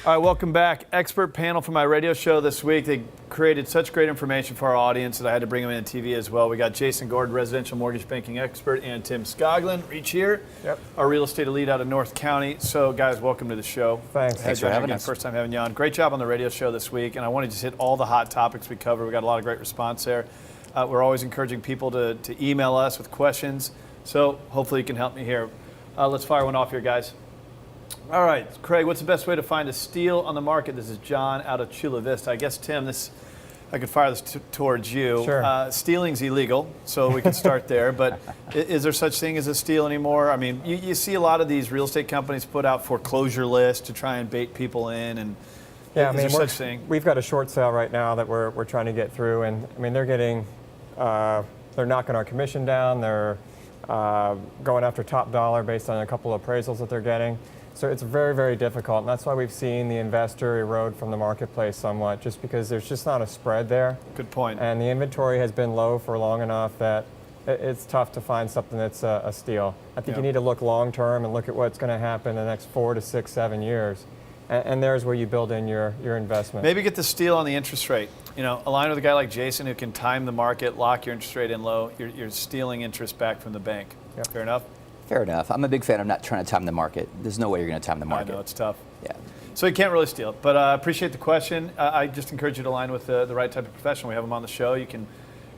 All right, welcome back. Expert panel for my radio show this week. They created such great information for our audience that I had to bring them in TV as well. We got Jason Gordon, residential mortgage banking expert, and Tim Skoglund, reach here, our real estate elite out of North County. So, guys, welcome to the show. Thanks for having us. First time having you on. Great job on the radio show this week, and I want to just hit all the hot topics we cover. We got a lot of great response there. We're always encouraging people to email us with questions, so hopefully you can help me here. Let's fire one off here, guys. All right, Craig, what's the best way to find a steal on the market? This is John out of Chula Vista. I guess, Tim, I could fire this towards you. Sure. Stealing's illegal, so we can start there. But is there such thing as a steal anymore? I mean, you see a lot of these real estate companies put out foreclosure lists to try and bait people in. And yeah, is there such thing? We've got a short sale right now that we're trying to get through, and I mean they're getting, they're knocking our commission down. They're going after top dollar based on a couple of appraisals that they're getting. So it's very, very difficult, and that's why we've seen the investor erode from the marketplace somewhat, just because there's just not a spread there. Good point. And the inventory has been low for long enough that it's tough to find something that's a steal. I think you need to look long term and look at what's going to happen in the next 4 to 6, 7 years. And there's where you build in your investment. Maybe get the steal on the interest rate. You know, align with a guy like Jason who can time the market, lock your interest rate in low. You're stealing interest back from the bank. Yep. Fair enough? Fair enough. I'm a big fan of not trying to time the market. There's no way you're going to time the market. I know, it's tough. Yeah. So you can't really steal it, but I appreciate the question. I just encourage you to align with the right type of professional. We have them on the show. You can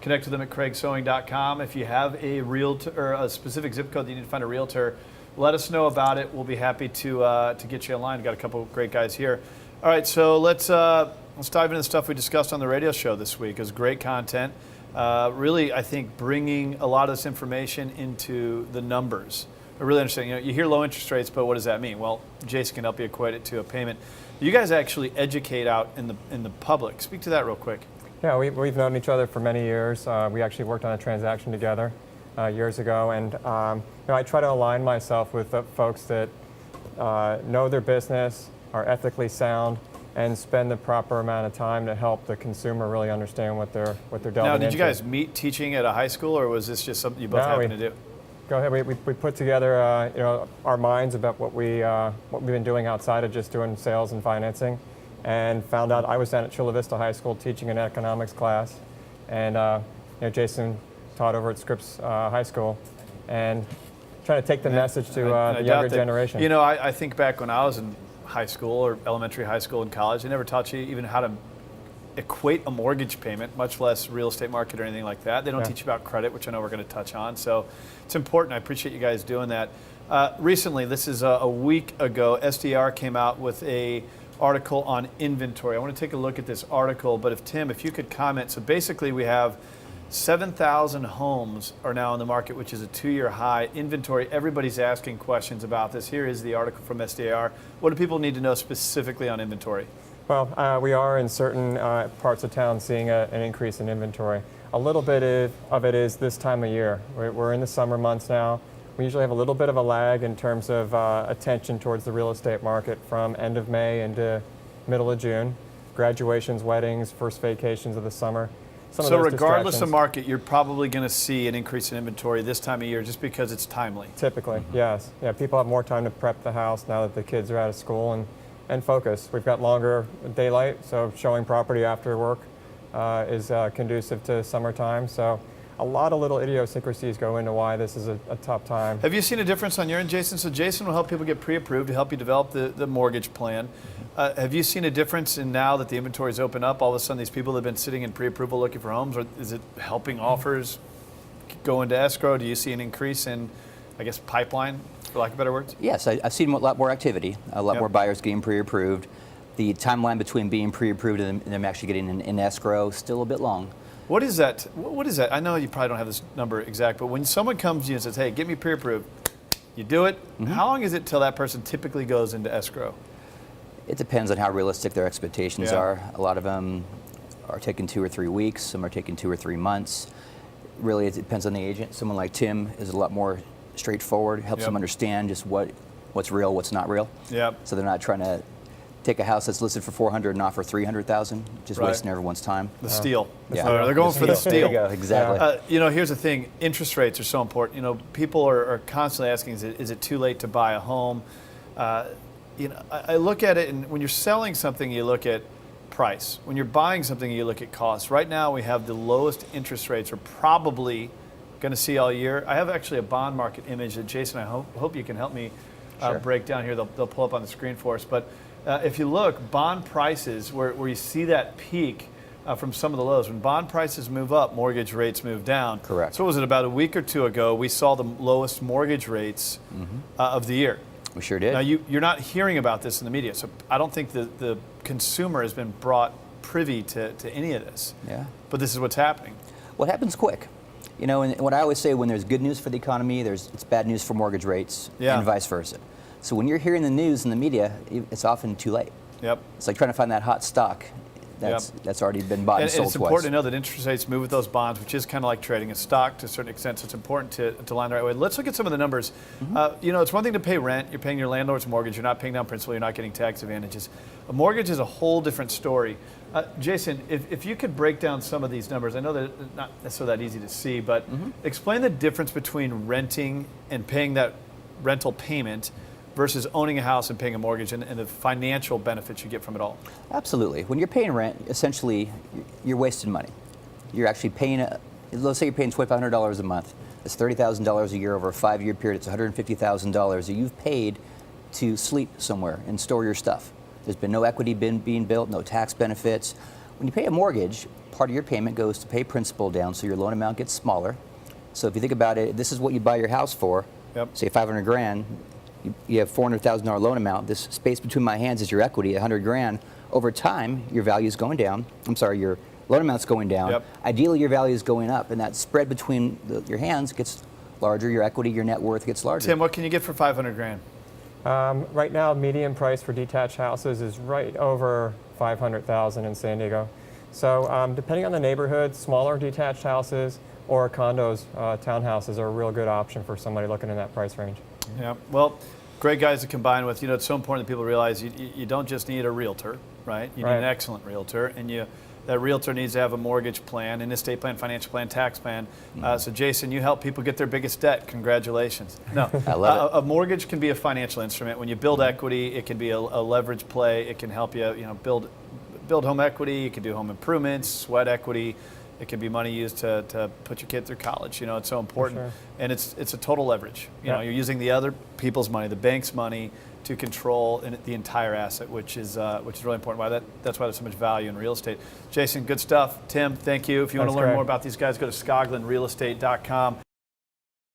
connect with them at craigsewing.com. If you have a realtor or a specific zip code that you need to find a realtor, let us know about it. We'll be happy to get you online. We've got a couple of great guys here. All right, so let's dive into the stuff we discussed on the radio show this week. It was great content. Really, I think bringing a lot of this information into the numbers. I really understand. You hear low interest rates, but what does that mean? Well, Jason can help you equate it to a payment. You guys actually educate out in the public. Speak to that real quick. Yeah, we've known each other for many years. We actually worked on a transaction together years ago, and I try to align myself with folks that know their business, are ethically sound, and spend the proper amount of time to help the consumer really understand what they're delving into. Now, did you guys meet teaching at a high school, or was this just something you both happened to do? Go ahead. We put together our minds about what we've been doing outside of just doing sales and financing, and found out I was down at Chula Vista High School teaching an economics class, and Jason taught over at Scripps High School, and trying to take the message to the younger generation. You know, I think back when I was in high school or elementary, high school, and college, they never taught you even how to equate a mortgage payment, much less real estate market or anything like that. They don't teach you about credit, which I know we're going to touch on. So it's important. I appreciate you guys doing that. Recently, this is a week ago, SDR came out with a article on inventory. I want to take a look at this article, but if you could comment. So basically we have 7,000 homes are now in the market, which is a 2-year high. Inventory, everybody's asking questions about this. Here is the article from SDR. What do people need to know specifically on inventory? Well, we are in certain parts of town seeing an increase in inventory. A little bit of it is this time of year. We're in the summer months now. We usually have a little bit of a lag in terms of attention towards the real estate market from end of May into middle of June. Graduations, weddings, first vacations of the summer. So regardless of market, you're probably going to see an increase in inventory this time of year just because it's timely. Typically, yes. Yeah, people have more time to prep the house now that the kids are out of school and focus. We've got longer daylight, so showing property after work is conducive to summertime. So a lot of little idiosyncrasies go into why this is a tough time. Have you seen a difference on your end, Jason? So Jason will help people get pre-approved to help you develop the mortgage plan. Have you seen a difference in now that the inventory's open up, all of a sudden these people that have been sitting in pre-approval looking for homes, or is it helping offers go into escrow? Do you see an increase in, I guess, pipeline, for lack of better words? Yes, I've seen a lot more activity, a lot more buyers getting pre-approved. The timeline between being pre-approved and them actually getting in escrow is still a bit long. What is that? What is that? I know you probably don't have this number exact, but when someone comes to you and says, hey, get me pre-approved, you do it. Mm-hmm. How long is it till that person typically goes into escrow? It depends on how realistic their expectations are. A lot of them are taking 2 or 3 weeks. Some are taking 2 or 3 months. Really, it depends on the agent. Someone like Tim is a lot more straightforward, helps them understand just what's real, what's not real. Yep. So they're not trying to take a house that's listed for $400 and offer $300,000, just wasting everyone's time. The steal. Yeah. They're going for the steal. There you go, exactly. Here's the thing. Interest rates are so important. People are constantly asking, is it too late to buy a home? I look at it, and when you're selling something, you look at price. When you're buying something, you look at cost. Right now, we have the lowest interest rates we're probably going to see all year. I have actually a bond market image that Jason, I hope you can help me Sure. break down here. They'll pull up on the screen for us. But if you look, bond prices, where you see that peak from some of the lows, when bond prices move up, mortgage rates move down. Correct. So was it about a week or two ago, we saw the lowest mortgage rates of the year. We sure did. Now, you're not hearing about this in the media, so I don't think the consumer has been brought privy to any of this. Yeah. But this is what's happening. What happens quick? And what I always say, when there's good news for the economy, it's bad news for mortgage rates, Yeah. and vice versa. So when you're hearing the news in the media, it's often too late. Yep. It's like trying to find that hot stock that's already been bought and And sold it's twice. important to know that interest rates move with those bonds, which is kind of like trading a stock to a certain extent. So it's important to line the right way. Let's look at some of the numbers. It's one thing to pay rent. You're paying your landlord's mortgage. You're not paying down principal. You're not getting tax advantages. A mortgage is a whole different story. Jason, if you could break down some of these numbers, I know that it's not necessarily that easy to see, but explain the difference between renting and paying that rental payment versus owning a house and paying a mortgage, and the financial benefits you get from it all. Absolutely. When you're paying rent, essentially, you're wasting money. You're actually paying, let's say you're paying $2,500 a month. It's $30,000 a year over a 5-year period. It's $150,000 that you've paid to sleep somewhere and store your stuff. There's been no equity being built, no tax benefits. When you pay a mortgage, part of your payment goes to pay principal down, so your loan amount gets smaller. So if you think about it, this is what you buy your house for. Yep. Say $500,000. You have $400,000 loan amount. This space between my hands is your equity, $100,000. Over time, your value is going down. Your loan amount's going down. Yep. Ideally, your value is going up, and that spread between your hands gets larger. Your equity, your net worth gets larger. Tim, what can you get for $500,000? Right now, median price for detached houses is right over $500,000 in San Diego. So depending on the neighborhood, smaller detached houses or condos, townhouses are a real good option for somebody looking in that price range. Yeah, well, great guys to combine with. It's so important that people realize you don't just need a realtor, right? You need Right. an excellent realtor, and that realtor needs to have a mortgage plan, an estate plan, financial plan, tax plan. So Jason, you help people get their biggest debt. Congratulations. No, I love it. A mortgage can be a financial instrument. When you build equity, it can be a leverage play. It can help you, build home equity. You can do home improvements, sweat equity. It can be money used to put your kid through college. It's so important, sure. and it's a total leverage. Yeah. You're using the other people's money, the bank's money, to control the entire asset, which is really important. That's why there's so much value in real estate. Jason, good stuff. Tim, thank you. If you want to Thanks, learn Greg. more about these guys, go to ScoglinRealestate.com.